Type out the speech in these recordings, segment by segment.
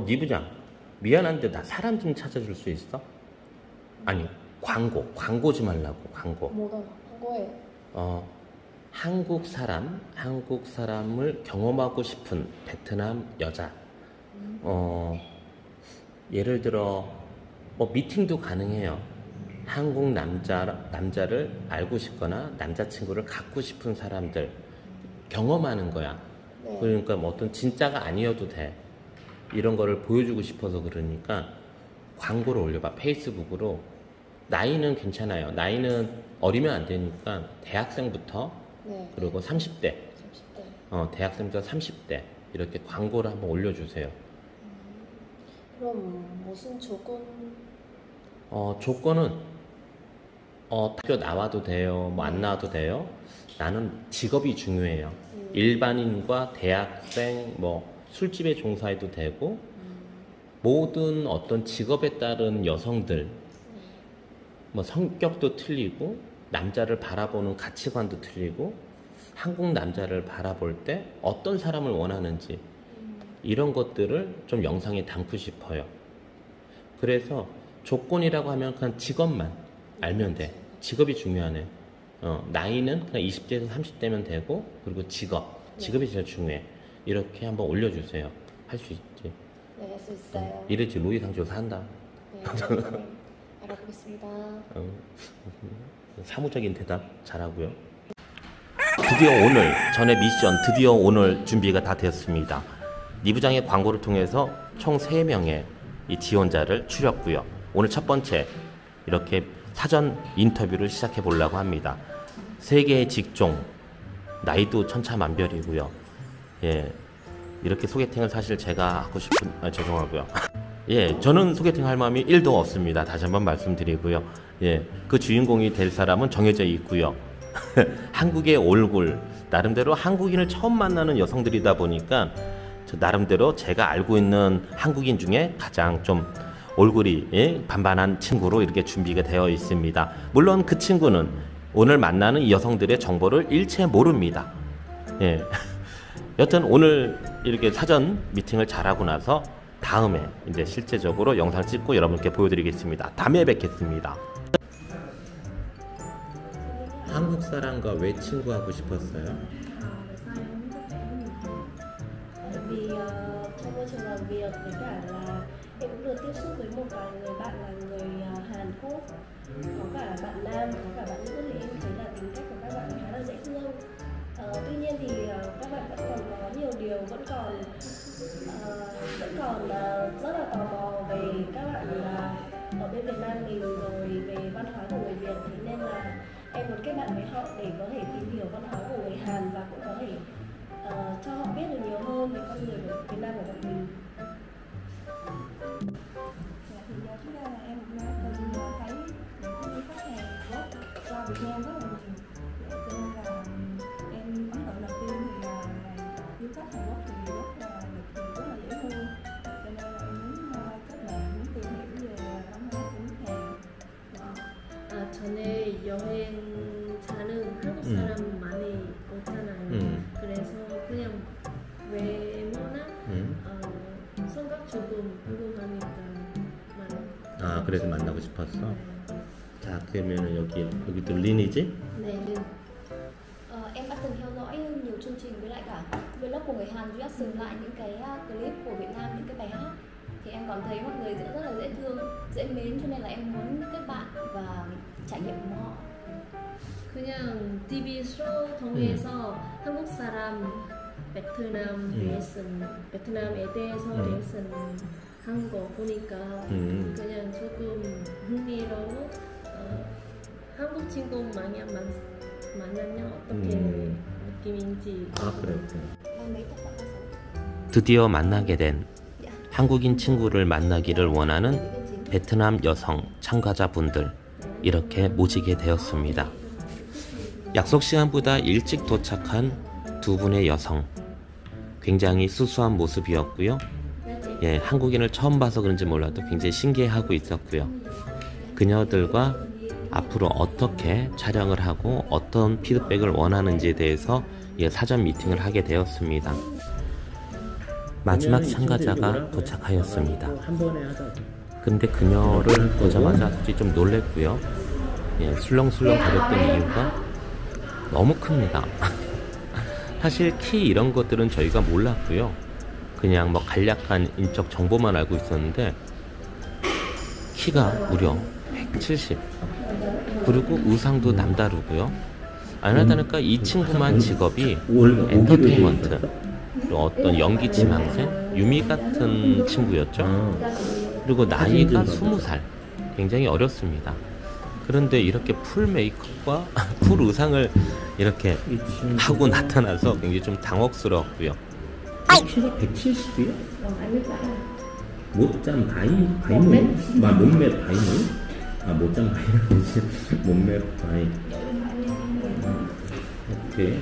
니 부장, 미안한데 나 사람 좀 찾아줄 수 있어? 아니, 광고 좀 하려고, 광고. 뭐가 광고예요? 한국 사람을 경험하고 싶은 베트남 여자. 예를 들어, 미팅도 가능해요. 한국 남자를 알고 싶거나 남자친구를 갖고 싶은 사람들 경험하는 거야. 네. 그러니까 뭐 어떤 진짜가 아니어도 돼. 이런 거를 보여주고 싶어서 그러니까 광고를 올려봐. 페이스북으로. 나이는 괜찮아요. 나이는 어리면 안 되니까 대학생부터 네. 그리고 30대. 30대. 대학생부터 30대 이렇게 광고를 한번 올려주세요. 그럼 무슨 조건? 조건은 학교 나와도 돼요. 뭐 안 나와도 돼요. 나는 직업이 중요해요. 일반인과 대학생, 뭐 술집에 종사해도 되고 모든 어떤 직업에 따른 여성들 뭐 성격도 틀리고 남자를 바라보는 가치관도 틀리고 한국 남자를 바라볼 때 어떤 사람을 원하는지 이런 것들을 좀 영상에 담고 싶어요. 그래서 조건이라고 하면 그냥 직업만 알면 돼. 직업이 중요하네. 나이는 그냥 20대에서 30대면 되고 그리고 직업이 제일 중요해. 이렇게 한번 올려주세요. 할 수 있지. 네, 할 수 있어요. 이래지 로이상 조사한다. 네, 알아보겠습니다. 사무적인 대답 잘하고요. 드디어 오늘 준비가 다 되었습니다. 니 부장의 광고를 통해서 총 3명의 이 지원자를 추렸고요. 오늘 첫 번째 이렇게 사전 인터뷰를 시작해 보려고 합니다. 3개의 직종, 나이도 천차만별이고요. 예, 이렇게 소개팅을 사실 제가 하고 싶은, 죄송하고요. 예, 저는 소개팅 할 마음이 1도 없습니다. 다시 한번 말씀드리고요. 예, 그 주인공이 될 사람은 정해져 있고요. 한국의 얼굴, 나름대로 한국인을 처음 만나는 여성들이다 보니까 나름대로 제가 알고 있는 한국인 중에 가장 좀 얼굴이 반반한 친구로 이렇게 준비가 되어 있습니다. 물론 그 친구는 오늘 만나는 이 여성들의 정보를 일체 모릅니다. 예. 여튼 오늘 이렇게 사전 미팅을 잘하고 나서 다음에 이제 실제적으로 영상 찍고 여러분께 보여드리겠습니다. 다음에 뵙겠습니다. 한국 사람과 왜 친구하고 싶었어요? Vì trong môi trường làm việc với cả là em cũng được tiếp xúc với một vài người bạn là người Hàn Quốc, có cả bạn nam, có cả bạn nữ, thì em thấy là tính cách của các bạn khá là dễ thương. Tuy nhiên thì các bạn vẫn còn có nhiều điều vẫn còn rất là tò mò về các bạn ở bên Việt Nam mình, rồi về văn hóa của người Việt, thế nên là em muốn kết bạn với họ để có thể tìm hiểu văn hóa của người Hàn và cũng có thể cho họ biết được nhiều hơn về con người của Việt Nam của bọn mình. Thì trước đây là em cũng đã từng thấy những khách hàng gốc qua Việt Nam rất là nhiều, cho nên là em ấn tượng đầu tiên thì là du khách Hàn Quốc thì rất là nhiệt tình, rất là dễ thương, cho nên là em muốn kết bạn, muốn tìm hiểu về văn hóa của nước Hàn. 전에 여행 가는 한국 사람 많이 오잖아요. 그래서 그냥 외모나 성격 조금 궁금하니까 그래서 만나고 싶었어? 자, 그러면 여기도 린이지? 네. Em đã từng theo dõi nhiều chương trình với lại cả vlog của người Hàn reaction lại những cái clip của Việt Nam, những cái bài hát, thì em còn thấy mọi người rất là dễ thương, dễ mến, cho nên là em muốn kết bạn và trải nghiệm cùng họ. 그냥 TV 쇼 통해서 한국 사람 베트남에 대해서 리액션 한 거 보니까 그냥 조금 흥미로워. 한국 친구 많이 만나면 어떻게 느낌인지. 그래. 드디어 만나게 된 한국인 친구를 만나기를 원하는 베트남 여성 참가자분들 이렇게 모시게 되었습니다. 약속 시간보다 일찍 도착한 두 분의 여성, 굉장히 수수한 모습이었고요. 예, 한국인을 처음 봐서 그런지 몰라도 굉장히 신기해하고 있었고요. 그녀들과 앞으로 어떻게 촬영을 하고 어떤 피드백을 원하는지에 대해서 사전 미팅을 하게 되었습니다. 마지막 참가자가 도착하였습니다. 근데 그녀를 보자마자 솔직히 좀 놀랬고요. 예, 술렁술렁 거렸던 이유가 너무 큽니다. 사실 키 이런 것들은 저희가 몰랐고요. 그냥 뭐 간략한 인적 정보만 알고 있었는데 키가 무려 170. 그리고 의상도 남다르고요. 아니다니까 이 친구만 직업이 엔터테인먼트, 어떤 연기 지망생, 유미 같은 친구였죠. 그리고 나이가 20살, 굉장히 어렸습니다. 그런데 이렇게 풀 메이크업과 풀 의상을 이렇게 하고 나타나서 굉장히 좀 당혹스러웠고요. 키가 170이요? 못짠 바이모이? 몸매 바이모이? 못짠 바이모이지. 몸매 바이. 오케이.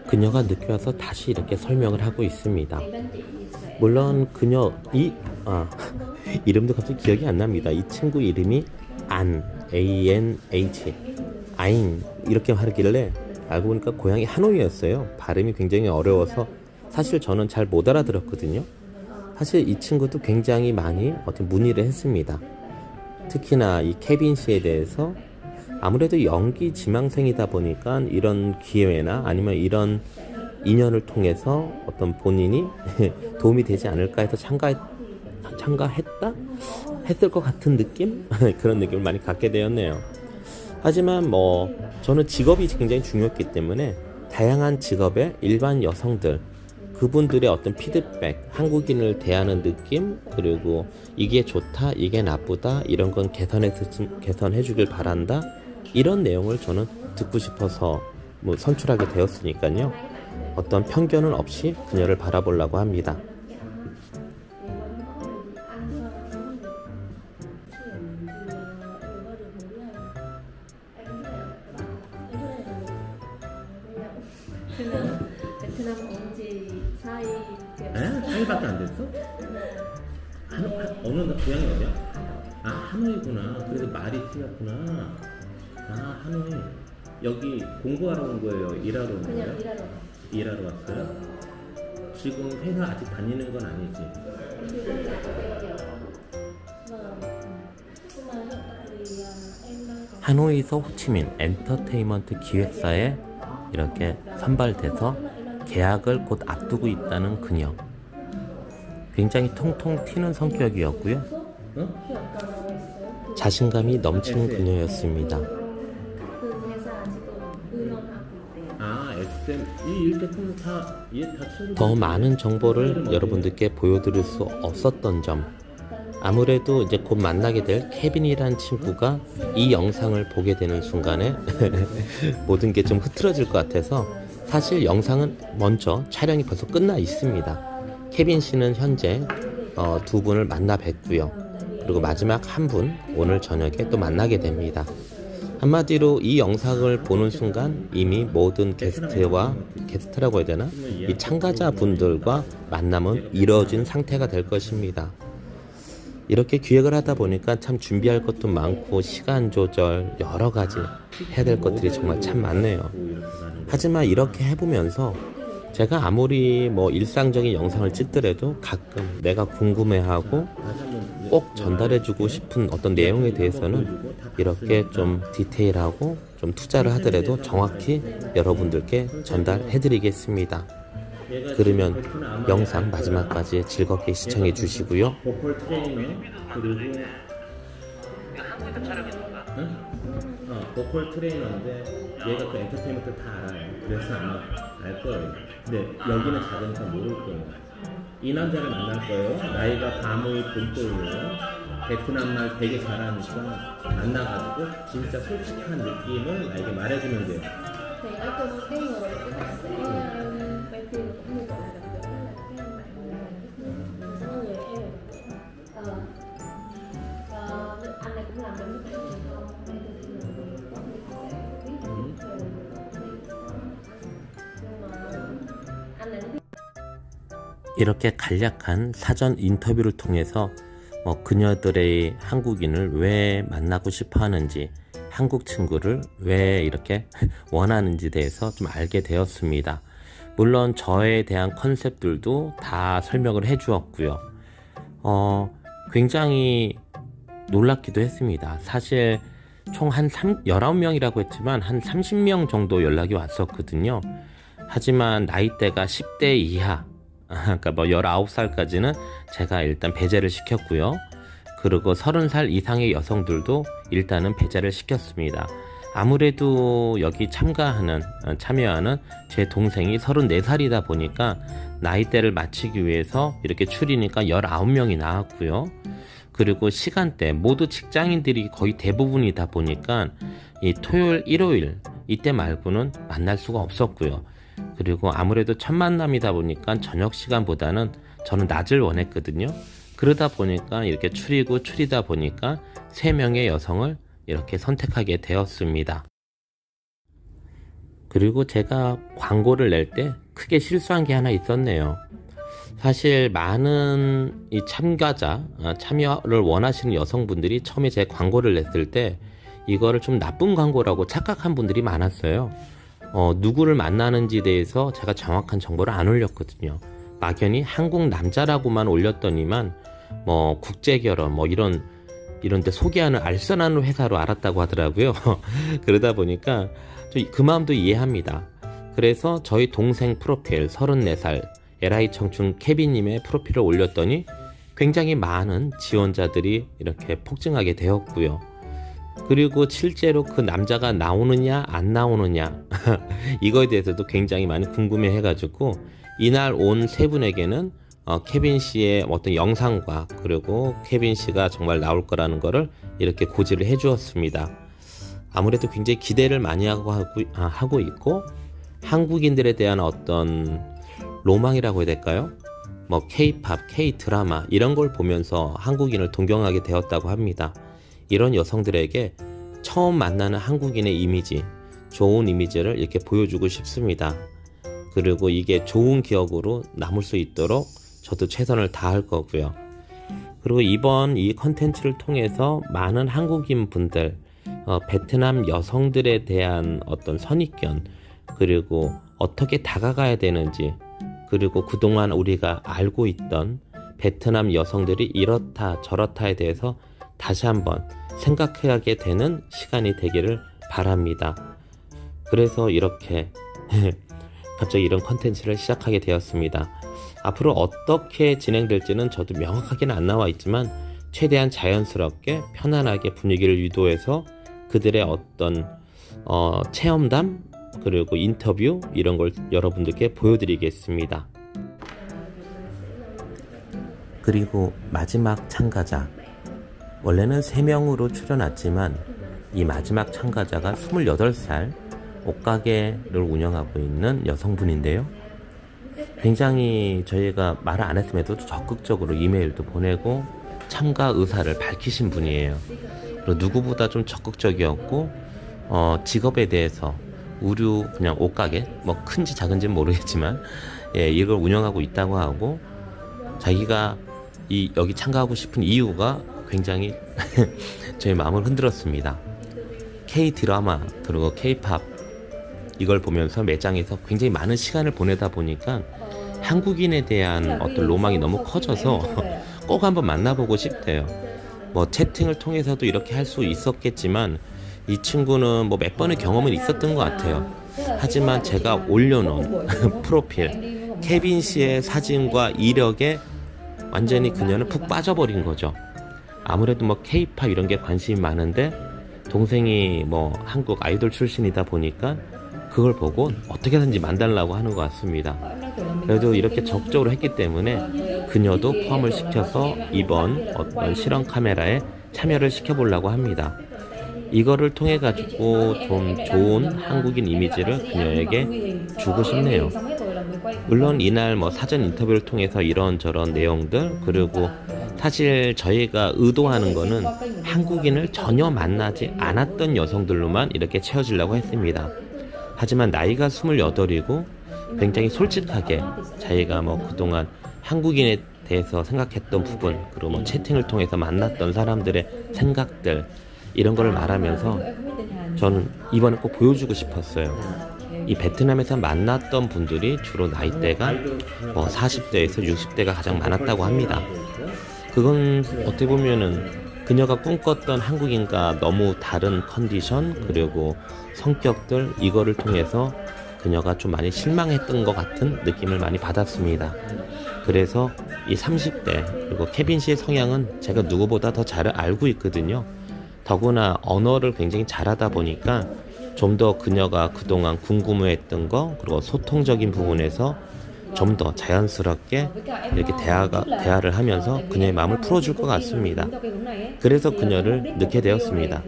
그녀가 늦게 와서 다시 이렇게 설명을 하고 있습니다. 물론 그녀 이름도 갑자기 기억이 안 납니다. 이 친구 이름이 ANH 아잉 이렇게 하길래 알고 보니까 고향이 하노이였어요. 발음이 굉장히 어려워서 사실 저는 잘 못 알아들었거든요. 사실 이 친구도 굉장히 많이 어떤 문의를 했습니다. 특히나 이 케빈 씨에 대해서 아무래도 연기 지망생이다 보니까 이런 기회나 아니면 이런 인연을 통해서 어떤 본인이 도움이 되지 않을까 해서 참가했다? 했을 것 같은 느낌? 그런 느낌을 많이 갖게 되었네요. 하지만 뭐 저는 직업이 굉장히 중요했기 때문에 다양한 직업의 일반 여성들 그분들의 어떤 피드백, 한국인을 대하는 느낌, 그리고 이게 좋다, 이게 나쁘다, 이런 건 개선해 주길 바란다, 이런 내용을 저는 듣고 싶어서 뭐 선출하게 되었으니까요. 어떤 편견은 없이 그녀를 바라보려고 합니다. 베트남 온지 사이밖에 안 됐어? 어느 고향이 어디야? 하노이구나. 그래서 말이 틀렸구나. 하노이. 여기 공부하러 온 거예요? 일하러 온 거예요? 그냥 일하러 왔어요? 지금 회사 아직 다니는 건 아니지? 하노이에서 호치민 엔터테인먼트 기획사에 이렇게 선발돼서 계약을 곧 앞두고 있다는 그녀. 굉장히 통통 튀는 성격이었고요. 자신감이 넘치는 그녀였습니다. 더 많은 정보를 여러분들께 보여드릴 수 없었던 점, 아무래도 이제 곧 만나게 될 케빈이란 친구가 이 영상을 보게 되는 순간에 모든 게 좀 흐트러질 것 같아서 사실 영상은 먼저 촬영이 벌써 끝나 있습니다. 케빈 씨는 현재 두 분을 만나 뵙고요. 그리고 마지막 한 분 오늘 저녁에 또 만나게 됩니다. 한마디로 이 영상을 보는 순간 이미 모든 게스트라고 해야 되나? 이 참가자분들과 만남은 이루어진 상태가 될 것입니다. 이렇게 기획을 하다 보니까 참 준비할 것도 많고 시간 조절 여러 가지 해야 될 것들이 정말 참 많네요. 하지만 이렇게 해보면서 제가 아무리 뭐 일상적인 영상을 찍더라도 가끔 내가 궁금해하고 꼭 전달해주고 싶은 어떤 내용에 대해서는 이렇게 좀 디테일하고 좀 투자를 하더라도 정확히 여러분들께 전달해드리겠습니다. 그러면 영상 마지막까지 즐겁게 시청해 주시고요. 보컬 트레이너 그리고 한국에서 촬영했는 거야? 응? 보컬 트레이너인데 얘가 그 엔터테인먼트 다 알아요. 그래서 아마 알 거예요. 근데 여기는 작으니까 모를 거예요. 이 남자를 만날 거예요. 나이가 바무이 본토예요. 베트남말 되게 잘하니까 만나가지고 진짜 솔직한 느낌을 나에게 말해주면 돼요. Thì nói chung cái người các bạn sẽ quay phim cũng như gọi là gặp gỡ là cái bạn sẽ có người yêu. Anh này cũng làm được cái gì không? Đây thì người có biết nhưng mà anh này 이렇게 간략한 사전 인터뷰를 통해서 그녀들의 한국인을 왜 만나고 싶어 하는지, 한국 친구를 왜 이렇게 원하는지 대해서 좀 알게 되었습니다. 물론 저에 대한 컨셉들도 다 설명을 해 주었고요. 굉장히 놀랍기도 했습니다. 사실 총 한 19명이라고 했지만 한 30명 정도 연락이 왔었거든요. 하지만 나이대가 10대 이하, 그러니까 뭐 19살까지는 제가 일단 배제를 시켰고요. 그리고 30살 이상의 여성들도 일단은 배제를 시켰습니다. 아무래도 여기 참여하는 제 동생이 34살이다 보니까 나이대를 맞추기 위해서 이렇게 추리니까 19명이 나왔고요. 그리고 시간대, 모두 직장인들이 거의 대부분이다 보니까 이 토요일, 일요일 이때 말고는 만날 수가 없었고요. 그리고 아무래도 첫 만남이다 보니까 저녁 시간보다는 저는 낮을 원했거든요. 그러다 보니까 이렇게 추리다 보니까 3명의 여성을 이렇게 선택하게 되었습니다. 그리고 제가 광고를 낼 때 크게 실수한 게 하나 있었네요. 사실 많은 이 참여를 원하시는 여성분들이 처음에 제 광고를 냈을 때 이거를 좀 나쁜 광고라고 착각한 분들이 많았어요. 누구를 만나는지에 대해서 제가 정확한 정보를 안 올렸거든요. 막연히 한국 남자라고만 올렸더니만 뭐 국제결혼 뭐 이런 데 소개하는 알선하는 회사로 알았다고 하더라고요. 그러다 보니까 그 마음도 이해합니다. 그래서 저희 동생 프로필 34살 LI 청춘 케빈님의 프로필을 올렸더니 굉장히 많은 지원자들이 이렇게 폭증하게 되었고요. 그리고 실제로 그 남자가 나오느냐 안 나오느냐 이거에 대해서도 굉장히 많이 궁금해 해가지고 이날 온 3분에게는 케빈 씨의 어떤 영상과 그리고 케빈 씨가 정말 나올 거라는 거를 이렇게 고지를 해 주었습니다. 아무래도 굉장히 기대를 많이 하고 있고 한국인들에 대한 어떤 로망이라고 해야 될까요? 뭐 K-팝, K-드라마 이런 걸 보면서 한국인을 동경하게 되었다고 합니다. 이런 여성들에게 처음 만나는 한국인의 이미지, 좋은 이미지를 이렇게 보여주고 싶습니다. 그리고 이게 좋은 기억으로 남을 수 있도록 저도 최선을 다할 거고요. 그리고 이번 이 컨텐츠를 통해서 많은 한국인 분들, 베트남 여성들에 대한 어떤 선입견, 그리고 어떻게 다가가야 되는지, 그리고 그동안 우리가 알고 있던 베트남 여성들이 이렇다 저렇다에 대해서 다시 한번 생각하게 되는 시간이 되기를 바랍니다. 그래서 이렇게 갑자기 이런 컨텐츠를 시작하게 되었습니다. 앞으로 어떻게 진행될지는 저도 명확하게는 안 나와 있지만 최대한 자연스럽게 편안하게 분위기를 유도해서 그들의 어떤 체험담 그리고 인터뷰 이런 걸 여러분들께 보여드리겠습니다. 그리고 마지막 참가자, 원래는 3명으로 출연했지만 이 마지막 참가자가 28살 옷가게를 운영하고 있는 여성분인데요. 굉장히 저희가 말을 안 했음에도 적극적으로 이메일도 보내고 참가 의사를 밝히신 분이에요. 그리고 누구보다 좀 적극적이었고 직업에 대해서 의류 그냥 옷가게 뭐 큰지 작은지는 모르겠지만 이걸 운영하고 있다고 하고 자기가 여기 참가하고 싶은 이유가 굉장히 저희 마음을 흔들었습니다. K-드라마 그리고 K-팝 이걸 보면서 매장에서 굉장히 많은 시간을 보내다 보니까 한국인에 대한 어떤 로망이 너무 커져서 꼭 한번 만나보고 싶대요. 뭐 채팅을 통해서도 이렇게 할 수 있었겠지만 이 친구는 뭐 몇 번의 경험은 있었던 것 같아요. 하지만 제가 올려놓은 프로필 케빈 씨의 사진과 이력에 완전히 그녀는 푹 빠져버린 거죠. 아무래도 뭐 K-팝 이런 게 관심이 많은데 동생이 뭐 한국 아이돌 출신이다 보니까 그걸 보고 어떻게든지 만들려고 하는 것 같습니다. 그래도 이렇게 적극적으로 했기 때문에 그녀도 포함을 시켜서 이번 어떤 실험 카메라에 참여를 시켜보려고 합니다. 이거를 통해 가지고 좀 좋은 한국인 이미지를 그녀에게 주고 싶네요. 물론 이날 뭐 사전 인터뷰를 통해서 이런저런 내용들 그리고 사실 저희가 의도하는 거는 한국인을 전혀 만나지 않았던 여성들로만 이렇게 채워지려고 했습니다. 하지만 나이가 28이고 굉장히 솔직하게 자기가 뭐 그동안 한국인에 대해서 생각했던 부분 그리고 뭐 채팅을 통해서 만났던 사람들의 생각들 이런 걸 말하면서 저는 이번에 꼭 보여주고 싶었어요. 이 베트남에서 만났던 분들이 주로 나이대가 40대에서 60대가 가장 많았다고 합니다. 그건 어떻게 보면은 그녀가 꿈꿨던 한국인과 너무 다른 컨디션 그리고 성격들 이거를 통해서 그녀가 좀 많이 실망했던 것 같은 느낌을 많이 받았습니다. 그래서 이 30대 그리고 케빈 씨의 성향은 제가 누구보다 더 잘 알고 있거든요. 더구나 언어를 굉장히 잘하다 보니까 좀 더 그녀가 그동안 궁금해했던 거 그리고 소통적인 부분에서 좀 더 자연스럽게 이렇게 대화를 하면서 그녀의 마음을 풀어줄 것 같습니다. 그래서 그녀를 넣게 되었습니다.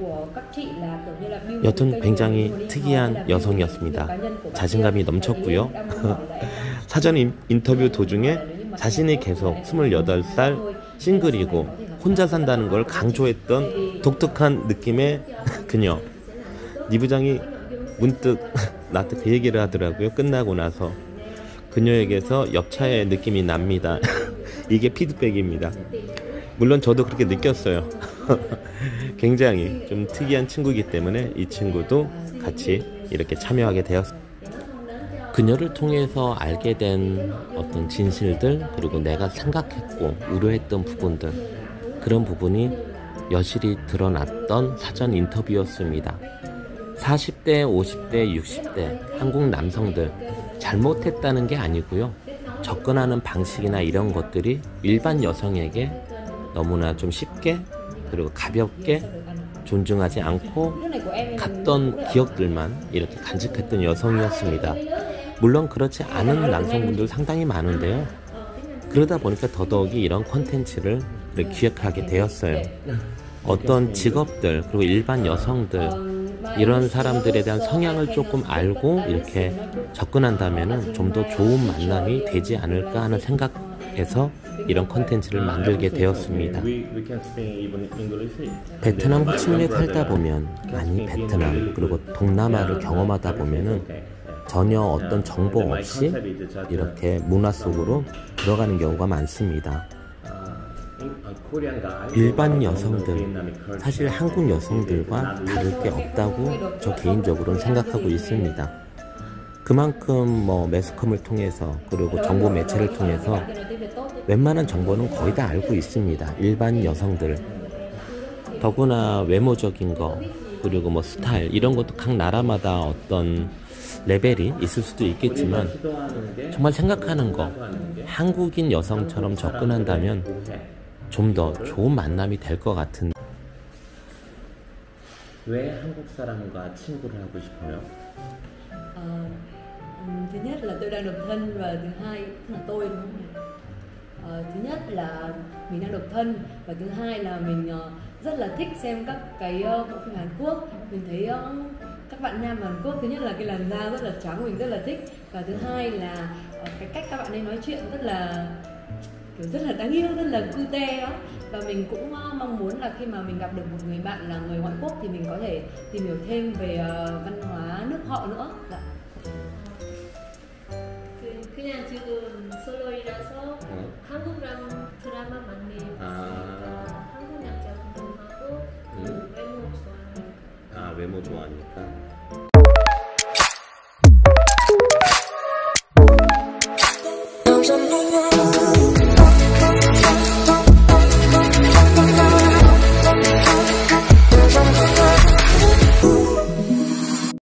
여튼 굉장히 특이한 여성이었습니다. 자신감이 넘쳤고요. 사전 인터뷰 도중에 자신이 계속 28살 싱글이고 혼자 산다는 걸 강조했던 독특한 느낌의 그녀. 니 부장이 문득 나한테 그 얘기를 하더라고요. 끝나고 나서 그녀에게서 역차의 느낌이 납니다. 이게 피드백입니다. 물론 저도 그렇게 느꼈어요. 굉장히 좀 특이한 친구이기 때문에 이 친구도 같이 이렇게 참여하게 되었습니다. 그녀를 통해서 알게 된 어떤 진실들 그리고 내가 생각했고 우려했던 부분들 그런 부분이 여실히 드러났던 사전 인터뷰였습니다. 40대, 50대, 60대 한국 남성들 잘못했다는 게 아니고요. 접근하는 방식이나 이런 것들이 일반 여성에게 너무나 좀 쉽게 그리고 가볍게 존중하지 않고 갔던 기억들만 이렇게 간직했던 여성이었습니다. 물론 그렇지 않은 남성분들 상당히 많은데요. 그러다 보니까 더더욱이 이런 콘텐츠를 기획하게 되었어요. 어떤 직업들 그리고 일반 여성들 이런 사람들에 대한 성향을 조금 알고 이렇게 접근한다면 좀 더 좋은 만남이 되지 않을까 하는 생각에서 이런 콘텐츠를 만들게 되었습니다. 베트남 호치민에 살다 보면 아니 베트남 그리고 동남아를 경험하다 보면은 전혀 어떤 정보 없이 이렇게 문화 속으로 들어가는 경우가 많습니다. 일반 여성들, 사실 한국 여성들과 다를 게 없다고 저 개인적으로는 생각하고 있습니다. 그만큼 매스컴을 통해서 그리고 정보 매체를 통해서 웬만한 정보는 거의 다 알고 있습니다. 일반 여성들. 더구나 외모적인 거 그리고 스타일 이런 것도 각 나라마다 어떤 레벨이 있을 수도 있겠지만 정말 생각하는 거 한국인 여성처럼 접근한다면 좀 더 좋은 만남이 될 것 같은. 왜 한국 사람과 친구를 하고 싶어요? Thứ nhất là tôi đang độc thân và thứ hai là tôi đúng không nhỉ? Thứ nhất là mình đang độc thân và thứ hai là mình rất là thích xem các cái bộ phim Hàn Quốc. Mình thấy các bạn nam Hàn Quốc thứ nhất là cái làn da rất là trắng mình rất là thích và thứ hai là cái cách các bạn ấy nói chuyện rất là đáng yêu, rất là cute đó. Và mình cũng mong muốn là khi mà mình gặp được một người bạn là người ngoại quốc thì mình có thể tìm hiểu thêm về văn hóa nước họ nữa. Dạ. 그냥 지금 솔로이라서 한국 드라마 많이 봤으니까 한국 남자 궁금하고 외모 좋아해요. 외모 좋아하니까.